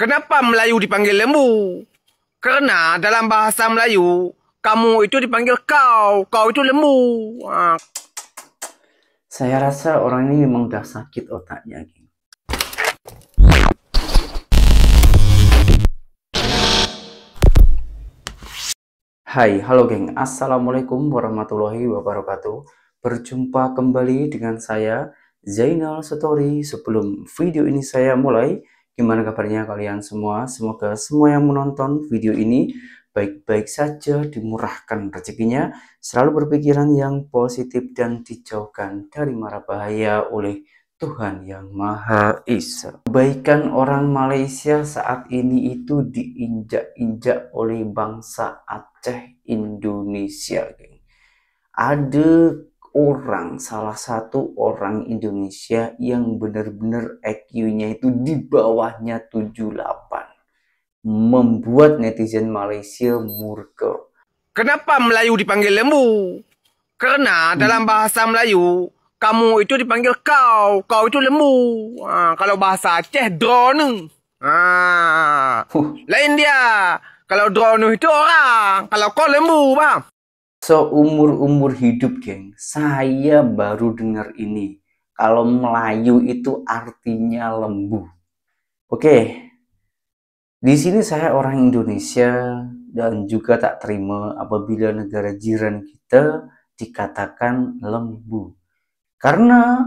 Kenapa Melayu dipanggil lembu? Karena dalam bahasa Melayu, kamu itu dipanggil kau itu lembu. Saya rasa orang ini memang udah sakit otaknya, geng. Hai, halo geng. Assalamualaikum warahmatullahi wabarakatuh. Berjumpa kembali dengan saya, Zainal Story. Sebelum video ini saya mulai, gimana kabarnya kalian semua? Semoga semua yang menonton video ini baik-baik saja, dimurahkan rezekinya, selalu berpikiran yang positif dan dijauhkan dari mara bahaya oleh Tuhan yang Maha Esa. Kebaikan orang Malaysia saat ini itu diinjak-injak oleh bangsa Aceh Indonesia, geng. Ada salah satu orang Indonesia yang benar-benar IQ-nya itu di bawahnya 78, membuat netizen Malaysia murka. Kenapa Melayu dipanggil lembu? Karena dalam bahasa Melayu, kamu itu dipanggil kau itu lembu. Kalau bahasa Aceh, drone. Lain dia. Kalau drone itu orang, kalau kau lembu, bang. Seumur-umur hidup, geng, saya baru dengar ini. Kalau Melayu itu artinya lembu. Oke, di sini saya orang Indonesia dan juga tak terima apabila negara jiran kita dikatakan lembu. Karena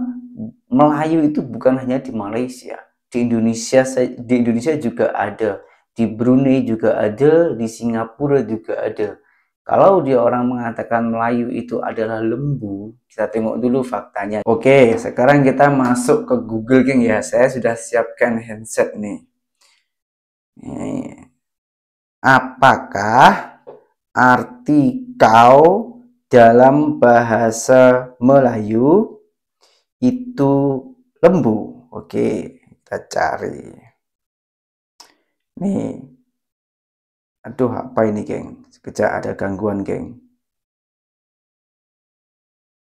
Melayu itu bukan hanya di Malaysia, di Indonesia juga ada, di Brunei juga ada, di Singapura juga ada. Kalau dia orang mengatakan Melayu itu adalah lembu, kita tengok dulu faktanya. Oke, sekarang kita masuk ke Google, geng ya. Saya sudah siapkan handset nih. Apakah arti kau dalam bahasa Melayu itu lembu? Oke, kita cari. Nih. Aduh, apa ini, geng? Sekejap ada gangguan, geng.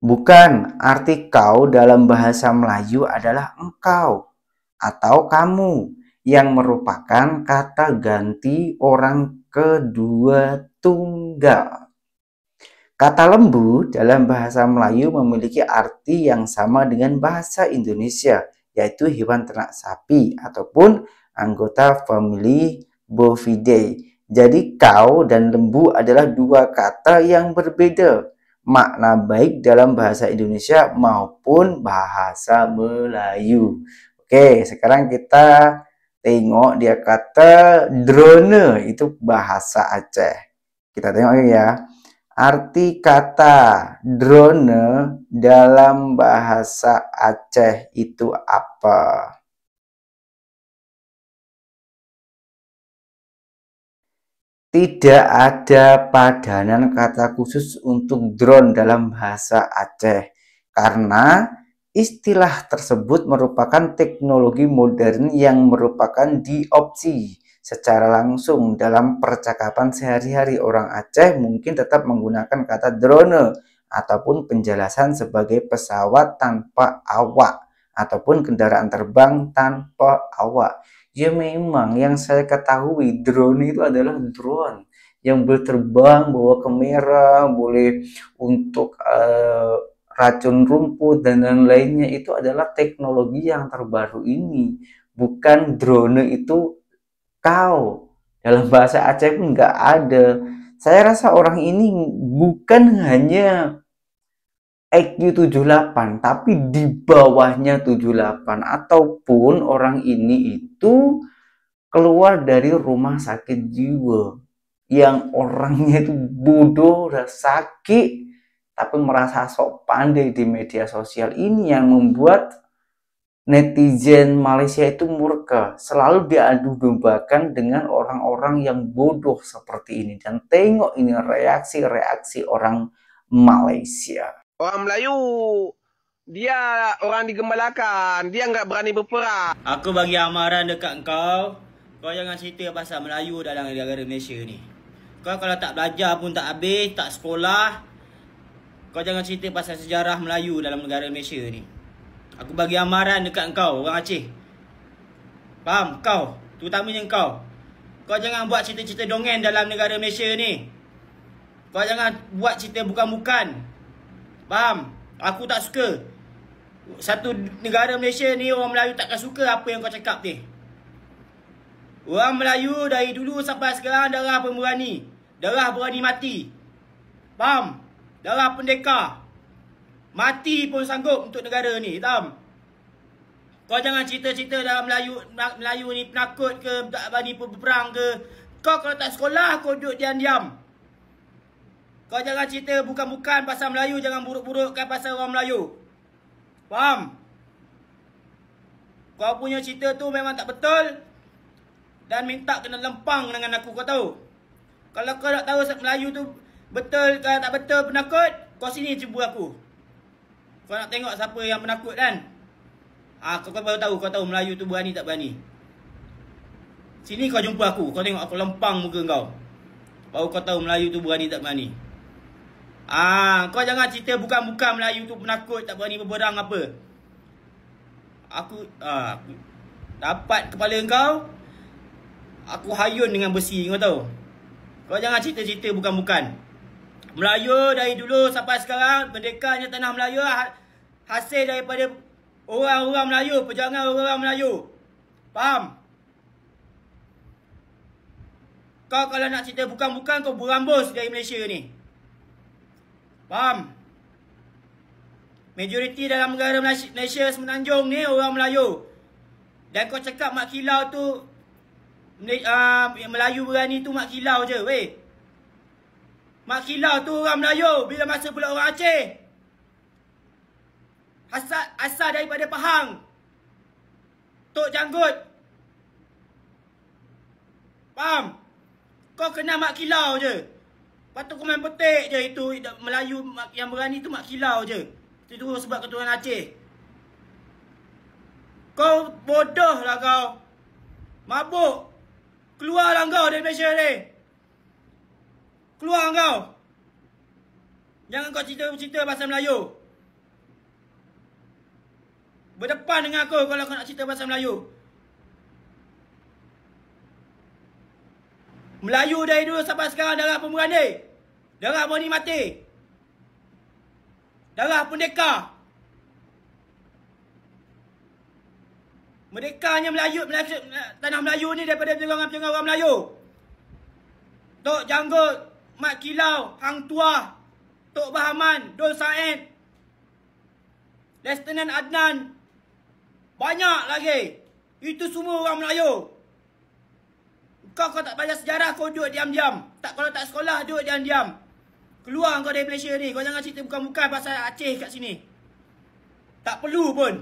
Bukan, arti kau dalam bahasa Melayu adalah engkau atau kamu, yang merupakan kata ganti orang kedua tunggal. Kata lembu dalam bahasa Melayu memiliki arti yang sama dengan bahasa Indonesia, yaitu hewan ternak sapi ataupun anggota famili Bovidae. Jadi kau dan lembu adalah dua kata yang berbeda makna baik dalam bahasa Indonesia maupun bahasa Melayu. Oke, sekarang kita tengok dia kata drone, itu bahasa Aceh. Kita tengok ya. Arti kata drone dalam bahasa Aceh itu apa? Tidak ada padanan kata khusus untuk drone dalam bahasa Aceh, karena istilah tersebut merupakan teknologi modern yang merupakan diopsi secara langsung dalam percakapan sehari-hari. Orang Aceh mungkin tetap menggunakan kata drone ataupun penjelasan sebagai pesawat tanpa awak ataupun kendaraan terbang tanpa awak. Ya memang yang saya ketahui drone itu adalah drone yang boleh terbang, bawa kamera, boleh untuk racun rumput dan lain-lainnya. Itu adalah teknologi yang terbaru ini. Bukan drone itu kau. Dalam bahasa Aceh pun nggak ada. Saya rasa orang ini bukan hanya IQ 78, tapi di bawahnya 78, ataupun orang ini itu keluar dari rumah sakit jiwa yang orangnya itu bodoh dan sakit tapi merasa sok pandai di media sosial. Ini yang membuat netizen Malaysia itu murka, selalu diadu dombakan dengan orang-orang yang bodoh seperti ini. Dan tengok ini reaksi-reaksi orang Malaysia. Orang Melayu, dia orang digembalakan, dia nggak berani berperang. Aku bagi amaran dekat kau jangan cerita pasal Melayu dalam negara Malaysia ni. Kau kalau tak belajar pun tak habis, tak sekolah, kau jangan cerita pasal sejarah Melayu dalam negara Malaysia ni. Aku bagi amaran dekat kau, orang Aceh. Faham kau? Terutamanya kau. Kau jangan buat cerita-cerita dongeng dalam negara Malaysia ni. Kau jangan buat cerita bukan-bukan. Faham? Aku tak suka. Satu negara Malaysia ni orang Melayu takkan suka apa yang kau cakap ni. Orang Melayu dari dulu sampai sekarang darah pemberani. Darah berani mati. Faham? Darah pendekar. Mati pun sanggup untuk negara ni. Faham? Kau jangan cerita-cerita dalam Melayu ni penakut ke, tak berani berperang ke. Kau kalau tak sekolah, kau duduk diam-diam. Kau jangan cerita bukan-bukan pasal Melayu, jangan buruk-burukkan pasal orang Melayu. Faham? Kau punya cerita tu memang tak betul. Dan minta kena lempang dengan aku, kau tahu. Kalau kau nak tahu Melayu tu betul ke tak betul penakut, kau sini jumpa aku. Kau nak tengok siapa yang penakut kan? Kau baru tahu, kau tahu Melayu tu berani tak berani. Sini kau jumpa aku, kau tengok aku lempang muka kau. Baru kau tahu Melayu tu berani tak berani. Kau jangan cerita bukan-bukan Melayu tu penakut, tak berani berperang apa. Aku dapat kepala kau, aku hayun dengan besi, kau tahu. Kau jangan cerita-cerita bukan-bukan. Melayu dari dulu sampai sekarang, merdekanya tanah Melayu hasil daripada orang-orang Melayu, perjuangan orang-orang Melayu. Faham? Kau kalau nak cerita bukan-bukan, kau berambus dari Malaysia ni. Faham? Majoriti dalam negara Malaysia Semenanjung ni orang Melayu. Dan kau cakap mak kilau tu, Melayu berani tu mak kilau je, weh. Mak kilau tu orang Melayu. Bila masa pula orang Aceh. Asal daripada Pahang. Tok Janggut. Faham? Kau kena mak kilau je. Lepas tu kau main petik je itu. Melayu yang berani tu mak kilau je. Itu sebab keturunan Aceh. Kau bodoh lah kau. Mabuk. Keluarlah kau dari Malaysia ni. Keluar kau. Jangan kau cerita-cerita pasal Melayu. Berdepan dengan aku kalau kau nak cerita pasal Melayu. Melayu dari dulu sampai sekarang darah pemberani. Darah berani mati. Darah pendekar. Merdekannya Melayu, tanah Melayu ni daripada perjuangan-perjuangan orang Melayu. Tok Janggut, Mak Kilau, Hang Tuah, Tok Bahaman, Dol Said, Lieutenant Adnan. Banyak lagi. Itu semua orang Melayu. Kau tak belajar sejarah, kau duduk diam-diam. Kalau tak sekolah, duduk diam-diam. Keluar kau dari Malaysia ni. Kau jangan cerita bukan-bukan pasal Aceh kat sini. Tak perlu pun.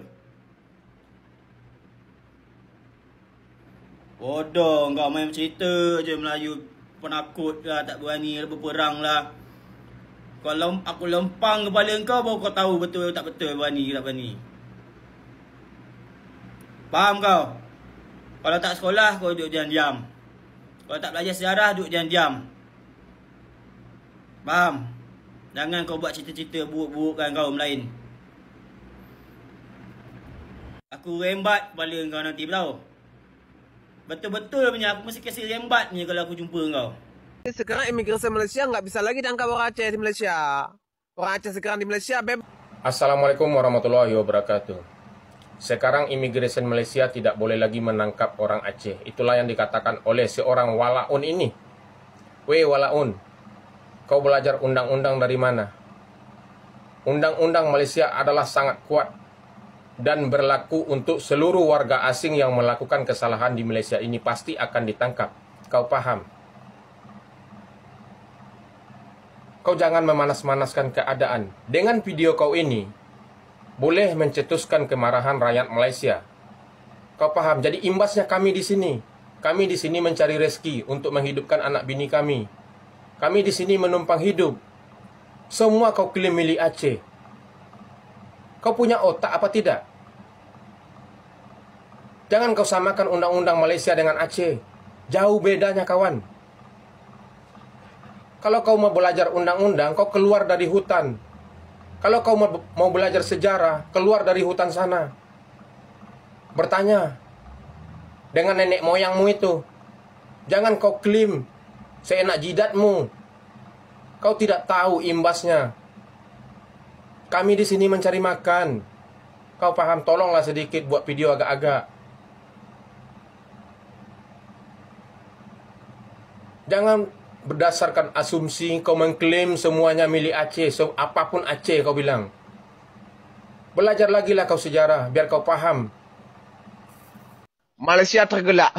Bodoh kau main cerita je Melayu. Penakut lah, tak berani lah, berperang lah. Kalau aku lempang kepala kau, baru kau tahu betul tak betul berani ke tak berani. Faham kau? Kalau tak sekolah, kau duduk diam-diam. Kalau tak belajar sejarah, duduk diam-diam. Faham? Jangan kau buat cerita-cerita buruk-burukkan kaum lain. Aku rembat kepala kau nanti tau. Betul-betul punya, aku mesti kasi rembat punya kalau aku jumpa kau. Sekarang imigrasi Malaysia nggak bisa lagi tangkap orang Aceh di Malaysia. Orang Aceh sekarang di Malaysia bebas. Assalamualaikum warahmatullahi wabarakatuh. Sekarang imigrasi Malaysia tidak boleh lagi menangkap orang Aceh. Itulah yang dikatakan oleh seorang walaun ini. Weh walaun, kau belajar undang-undang dari mana? Undang-undang Malaysia adalah sangat kuat dan berlaku untuk seluruh warga asing yang melakukan kesalahan di Malaysia ini pasti akan ditangkap. Kau paham? Kau jangan memanas-manaskan keadaan. Dengan video kau ini, boleh mencetuskan kemarahan rakyat Malaysia. Kau paham? Jadi imbasnya kami di sini. Kami di sini mencari rezeki untuk menghidupkan anak bini kami. Kami di sini menumpang hidup. Semua kau klaim milik Aceh. Kau punya otak apa tidak? Jangan kau samakan undang-undang Malaysia dengan Aceh. Jauh bedanya kawan. Kalau kau mau belajar undang-undang, kau keluar dari hutan. Kalau kau mau belajar sejarah, keluar dari hutan sana. Bertanya. dengan nenek moyangmu itu. Jangan kau klaim seenak jidatmu. Kau tidak tahu imbasnya. Kami di sini mencari makan. Kau paham? Tolonglah sedikit buat video agak-agak. Jangan berdasarkan asumsi kau mengklaim semuanya milik Aceh. Apapun Aceh kau bilang. Belajar lagi lah kau sejarah biar kau paham. Malaysia tergelak.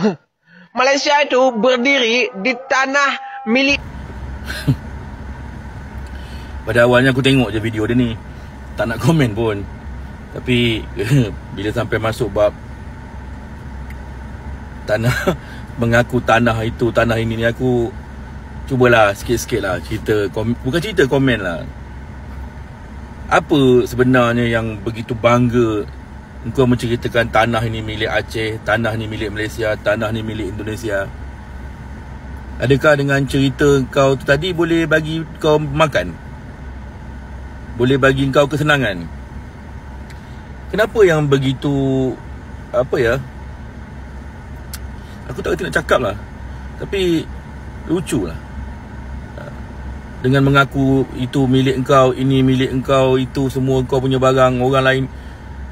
Malaysia itu berdiri di tanah milik. Pada awalnya aku tengok je video dia ni, tak nak komen pun. Tapi bila sampai masuk bab tanah, mengaku tanah itu, tanah ini ni, aku cubalah sikit-sikit lah cerita, bukan cerita, komen lah. Apa sebenarnya yang begitu bangga engkau menceritakan tanah ini milik Aceh, tanah ini milik Malaysia, tanah ini milik Indonesia? Adakah dengan cerita kau tu tadi boleh bagi kau makan? Boleh bagi kau kesenangan? Kenapa yang begitu, apa ya, aku tak nak cakap lah, tapi lucu lah. Dengan mengaku itu milik engkau, ini milik engkau, itu semua engkau punya barang, orang lain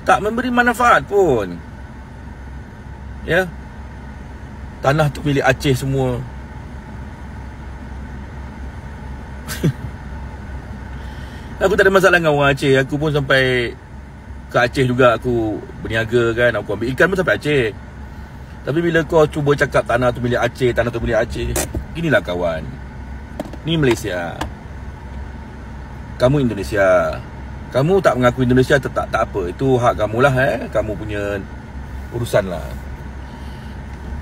tak memberi manfaat pun. Ya, tanah tu milik Aceh semua. Aku tak ada masalah dengan orang Aceh. Aku pun sampai ke Aceh juga, aku berniaga kan, aku ambil ikan pun sampai Aceh. Tapi bila kau cuba cakap tanah tu milik Aceh, tanah tu milik Aceh, ginilah kawan, ni Malaysia, kamu Indonesia. Kamu tak mengaku Indonesia, tak apa, itu hak kamu lah, kamu punya urusan lah.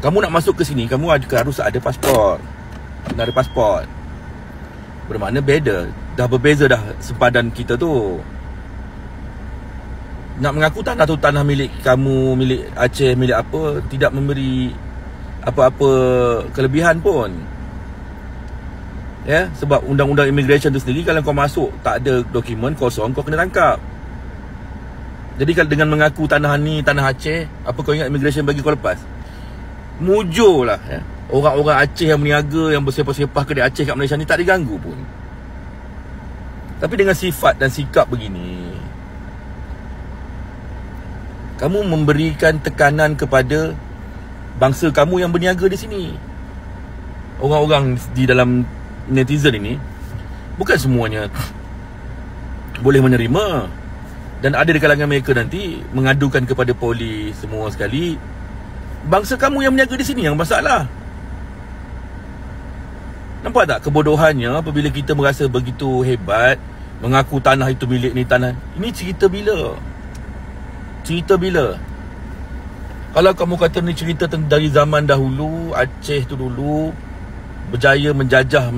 Kamu nak masuk ke sini, kamu harus ada pasport. Kena ada pasport. Bermakna beda, dah berbeza dah sempadan kita tu. Nak mengaku tanah tu tanah milik kamu, milik Aceh, milik apa, tidak memberi apa-apa kelebihan pun. Ya, sebab undang-undang immigration tu sendiri, kalau kau masuk tak ada dokumen, kosong, kau kena tangkap. Jadi kalau dengan mengaku tanah ni tanah Aceh, apa kau ingat immigration bagi kau lepas? Mujur lah, ya. Orang-orang Aceh yang berniaga, yang bersepah-sepah kedai Aceh kat Malaysia ni tak diganggu pun. Tapi dengan sifat dan sikap begini, kamu memberikan tekanan kepada bangsa kamu yang berniaga di sini. Orang-orang di dalam netizen ini, bukan semuanya boleh menerima. Dan ada di kalangan mereka nanti mengadukan kepada polis semua sekali. Bangsa kamu yang berniaga di sini yang masalah. Nampak tak kebodohannya apabila kita merasa begitu hebat, mengaku tanah itu milik ni tanah. Ini cerita bila? Cerita bila? Kalau kamu kata ni cerita dari zaman dahulu, Aceh tu dulu berjaya menjajah,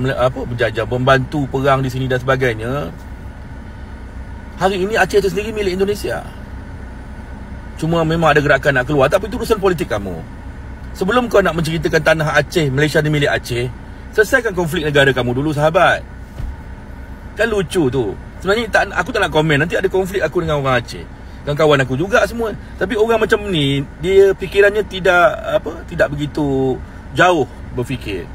membantu perang di sini dan sebagainya. Hari ini Aceh itu sendiri milik Indonesia. Cuma memang ada gerakan nak keluar, tapi itu urusan politik kamu. Sebelum kau nak menceritakan tanah Aceh, Malaysia ni milik Aceh, selesaikan konflik negara kamu dulu, sahabat. Kan lucu tu. Sebenarnya aku tak nak komen, nanti ada konflik aku dengan orang Aceh, dan kawan aku juga semua. Tapi orang macam ni, dia fikirannya tidak begitu jauh berfikir.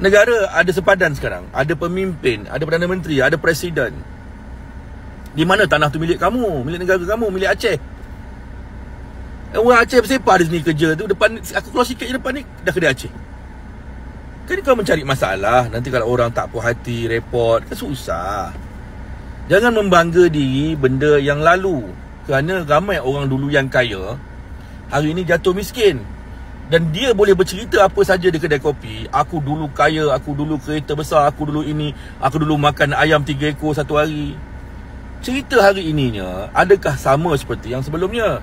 Negara ada sepadan sekarang, ada pemimpin, ada Perdana Menteri, ada Presiden. Di mana tanah tu milik kamu, milik negara kamu, milik Aceh. Orang Aceh bersepah di sini kerja tu, depan aku keluar sikit je depan ni dah kedai Aceh. Kan kau mencari masalah, nanti kalau orang tak puas hati, report, kan susah. Jangan membangga diri benda yang lalu. Kerana ramai orang dulu yang kaya, hari ini jatuh miskin. Dan dia boleh bercerita apa saja di kedai kopi. Aku dulu kaya, aku dulu kereta besar, aku dulu ini, aku dulu makan ayam 3 ekor satu hari. Cerita hari ininya, adakah sama seperti yang sebelumnya?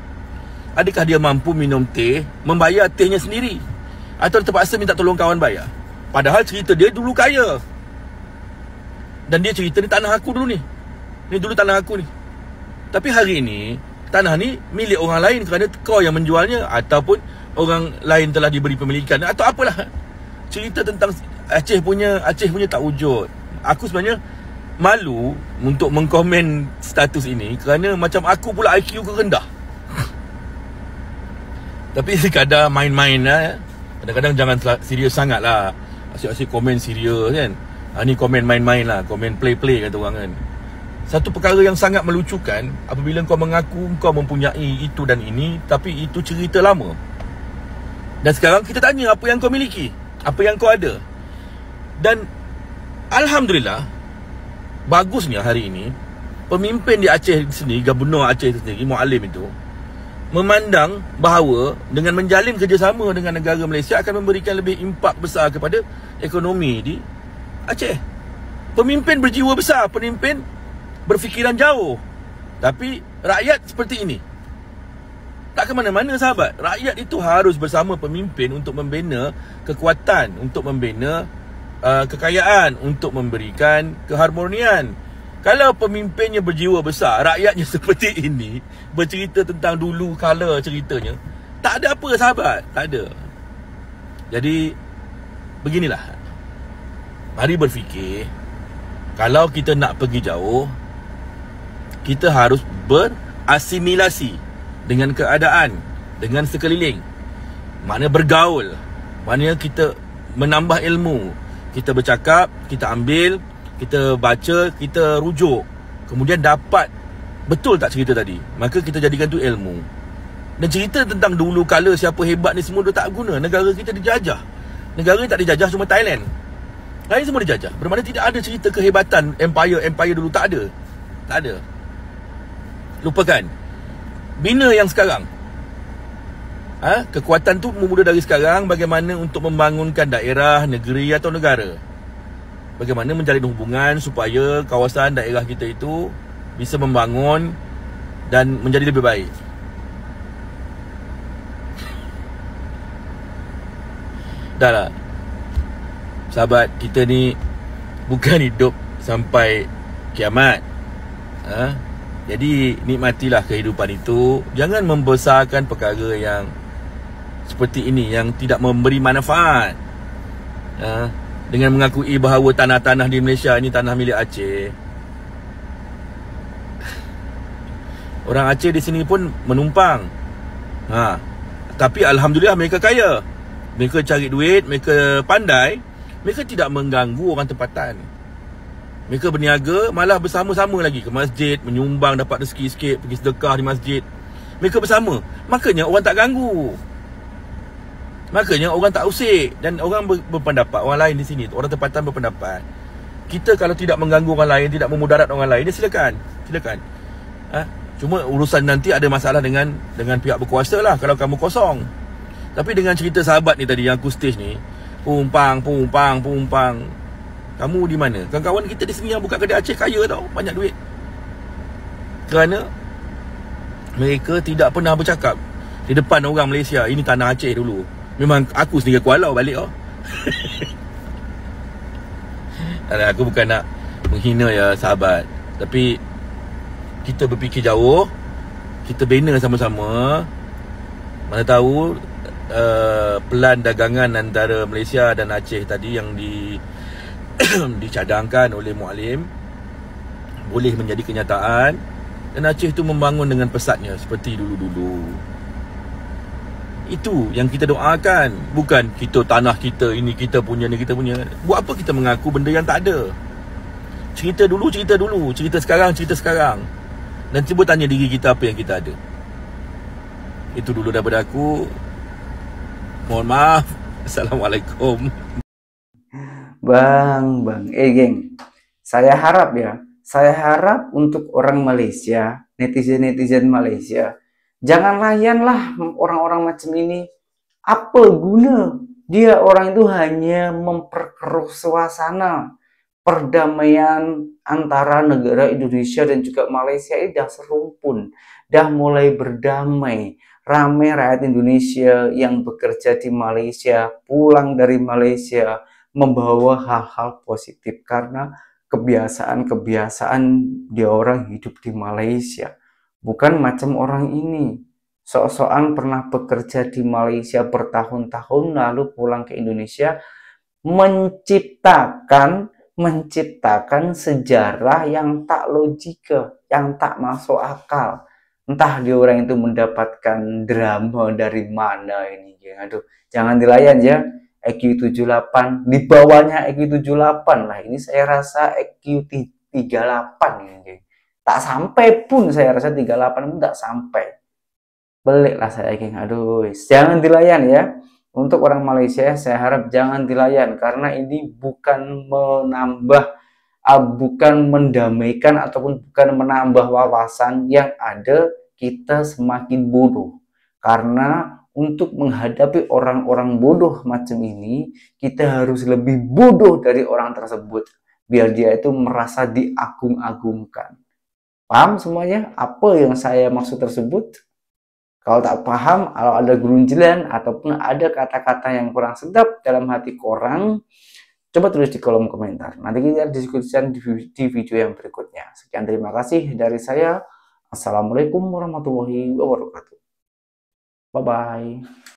Adakah dia mampu minum teh, membayar tehnya sendiri? Atau terpaksa minta tolong kawan bayar? Padahal cerita dia dulu kaya. Dan dia cerita ni tanah aku dulu ni. Ni dulu tanah aku ni. Tapi hari ini, tanah ni milik orang lain kerana kau yang menjualnya, ataupun orang lain telah diberi pemilikan, atau apalah. Cerita tentang Aceh punya tak wujud. Aku sebenarnya malu untuk mengkomen status ini kerana macam aku pula IQ ku rendah. Tapi kadang main-main lah. Kadang-kadang jangan serius sangat lah. Asyik-asyik komen serius kan. Ni komen main-main lah. Komen play-play kata orang kan. Satu perkara yang sangat melucukan apabila kau mengaku kau mempunyai itu dan ini, tapi itu cerita lama. Dan sekarang kita tanya apa yang kau miliki, apa yang kau ada. Dan alhamdulillah, bagusnya hari ini pemimpin di Aceh sini, Gubernur Aceh sendiri, Mualim itu memandang bahawa dengan menjalin kerjasama dengan negara Malaysia akan memberikan lebih impak besar kepada ekonomi di Aceh. Pemimpin berjiwa besar, pemimpin berfikiran jauh. Tapi rakyat seperti ini tak ke mana-mana sahabat. Rakyat itu harus bersama pemimpin untuk membina kekuatan, untuk membina kekayaan, untuk memberikan keharmonian. Kalau pemimpinnya berjiwa besar, rakyatnya seperti ini, bercerita tentang dulu kala ceritanya, tak ada apa sahabat, tak ada. Jadi beginilah, mari berfikir, kalau kita nak pergi jauh, kita harus berasimilasi dengan keadaan, dengan sekeliling. Maknanya bergaul, maknanya kita menambah ilmu, kita bercakap, kita ambil, kita baca, kita rujuk, kemudian dapat betul tak cerita tadi, maka kita jadikan tu ilmu. Dan cerita tentang dulu kala siapa hebat ni semua dah tak guna. Negara kita dijajah. Negara ni tak dijajah, cuma Thailand. Lain semua dijajah. Bermakna tidak ada cerita kehebatan empire dulu, tak ada. Tak ada. Lupakan. Bina yang sekarang. Kekuatan tu bermula dari sekarang. Bagaimana untuk membangunkan daerah, negeri atau negara. Bagaimana menjalin hubungan supaya kawasan daerah kita itu bisa membangun dan menjadi lebih baik. Dah lah sahabat, kita ni bukan hidup sampai kiamat. Jadi nikmatilah kehidupan itu. Jangan membesarkan perkara yang seperti ini, yang tidak memberi manfaat. Dengan mengakui bahawa tanah-tanah di Malaysia ini tanah milik Aceh. Orang Aceh di sini pun menumpang. Tapi alhamdulillah mereka kaya. Mereka cari duit, mereka pandai. Mereka tidak mengganggu orang tempatan. Mereka berniaga, malah bersama-sama lagi ke masjid, menyumbang, dapat rezeki sikit, pergi sedekah di masjid. Mereka bersama. Makanya orang tak ganggu. Makanya orang tak usik. Dan orang berpendapat, orang lain di sini, orang tempatan berpendapat, kita kalau tidak mengganggu orang lain, tidak memudarat orang lain, silakan. Silakan. Cuma urusan nanti ada masalah dengan pihak berkuasa lah kalau kamu kosong. Tapi dengan cerita sahabat ni tadi yang aku stage ni, pumpang. Kamu di mana? Kawan-kawan kita di sini yang buka kedai Aceh kaya tau, banyak duit. Kerana mereka tidak pernah bercakap di depan orang Malaysia, ini tanah Aceh dulu. Memang aku sendiri kualau balik Aku bukan nak menghina ya sahabat, tapi kita berfikir jauh, kita bina sama-sama. Mana tahu pelan dagangan antara Malaysia dan Aceh tadi yang dicadangkan oleh Mualim boleh menjadi kenyataan, dan Aceh itu membangun dengan pesatnya seperti dulu-dulu. Itu yang kita doakan. Bukan kita tanah kita, ini kita punya, ni kita punya. Buat apa kita mengaku benda yang tak ada? Cerita dulu. Cerita sekarang. Dan cuba tanya diri kita apa yang kita ada. Itu dulu daripada aku. Mohon maaf. Assalamualaikum. Bang, geng, saya harap untuk orang Malaysia, netizen Malaysia, jangan layanlah orang-orang macam ini. Apa guna dia? Orang itu hanya memperkeruh suasana. Perdamaian antara negara Indonesia dan juga Malaysia ini dah serumpun, dah mulai berdamai. Ramai rakyat Indonesia yang bekerja di Malaysia, pulang dari Malaysia, membawa hal-hal positif karena kebiasaan dia orang hidup di Malaysia. Bukan macam orang ini, sok-sokan pernah bekerja di Malaysia bertahun-tahun lalu pulang ke Indonesia, menciptakan sejarah yang tak logika, yang tak masuk akal. Entah dia orang itu mendapatkan drama dari mana ini, geng. Aduh, jangan dilayan ya. EQ 78, di bawahnya EQ 78 lah. Ini saya rasa EQ 38 ini, geng. Tak sampai pun, saya rasa 38 pun tak sampai. Pelik lah saya, geng. Aduh, jangan dilayan ya. Untuk orang Malaysia, saya harap jangan dilayan karena ini bukan menambah, bukan mendamaikan ataupun bukan menambah wawasan, yang ada kita semakin bodoh. Karena untuk menghadapi orang-orang bodoh macam ini, kita harus lebih bodoh dari orang tersebut biar dia itu merasa diagung-agungkan. Paham semuanya apa yang saya maksud tersebut? Kalau tak paham, kalau ada gerunjelan ataupun ada kata-kata yang kurang sedap dalam hati korang, coba tulis di kolom komentar. Nanti kita diskusikan di video yang berikutnya. Sekian, terima kasih dari saya. Assalamualaikum warahmatullahi wabarakatuh. Bye-bye.